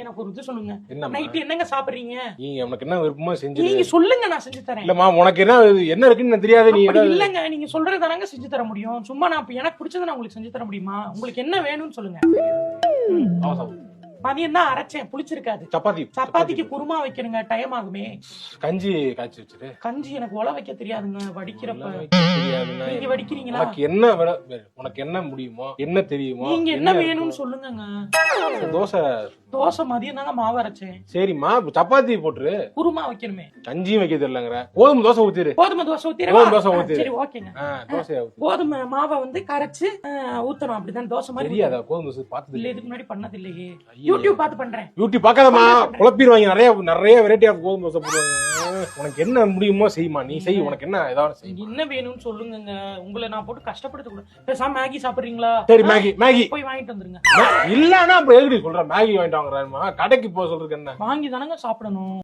எனக்கு ஒரு இது சொல்லுங்க. என்னம்மா? நைட் என்னங்க சாப்பிடுறீங்க? நீங்க உனக்கு என்ன விருப்பமோ செஞ்சு. நீங்க சொல்லுங்க, நான் செஞ்சு தரேன். இல்லம்மா உனக்கு என்ன இருக்குன்னு எனக்கு தெரியாது. நீ அப்படி ஏதாவது இல்லங்க, நீங்க சொல்றது தானங்க செஞ்சு தர முடியும். சும்மா நான் இப்ப எனக்கு பிடிச்சதை நான் உங்களுக்கு செஞ்சு தர முடியுமா? உங்களுக்கு என்ன வேணும்னு சொல்லுங்க. அவசரம். மதியம் தான் அரைச்சேன், புளிச்சிருக்காது. சப்பாத்திக்கு குருமா வைக்கணுங்க, டைம் ஆகுமே. கஞ்சி காய்ச்சி வச்சிரு. கஞ்சி எனக்கு உல வைக்க தெரியாதுங்க, வடிக்கிறப்ப. தெரியாதுன்னா நீங்க வடிக்கிறீங்களா? உனக்கு என்ன முடியுமோ என்ன தெரியுமோ நீங்க என்ன வேணும்னு சொல்லுங்கங்க. தோசை. தோசை மதியம் தாங்க மாவு அரைச்சேன். சரிம்மா சப்பாத்தி போட்டுரு. குருமா வைக்கணுமே. கஞ்சியும் வைக்க தெரியலங்கிற. கோதுமை தோசை ஊத்திரு. கோதுமை தோசை ஊத்திரவா? கோதுமை தோசை ஊத்திரு. சரி ஓகேங்க. தோசையா ஊத்து. கோதுமை மாவை வந்து கரைச்சு ஊத்தணும், அப்படிதான் தோசை மாதிரி. தெரியாதா கோதுமை தோசை பார்த்தது இல்ல, இதுக்கு முன்னாடி பண்ணது இல்லையே. யூடியூப் பார்த்து பண்றேன். யூடியூப் பார்க்காதம்மா, குழப்பிடுவாங்க. நிறைய வெரைட்டி ஆஃப் கோதுமை தோசை போடுவாங்க. உனக்கு என்ன முடியுமோ செய்யுமா, நீ செய். உனக்கு என்ன ஏதாவது செய். என்ன வேணும்னு சொல்லுங்க. உங்களை நான் போட்டு கஷ்டப்படுத்த கூடாது. பேசாம மேகி சாப்பிடுறீங்களா? சரி மேகி போய் வாங்கிட்டு வந்துருங்க. இல்லன்னா அப்புறம் எதுக்கு சொல்ற மேகி வாங்கிட்டு வாங்குறாருமா? கடைக்கு போக சொல்றதுக்கு என்ன? வாங்கி தானங்க சாப்பிடணும்.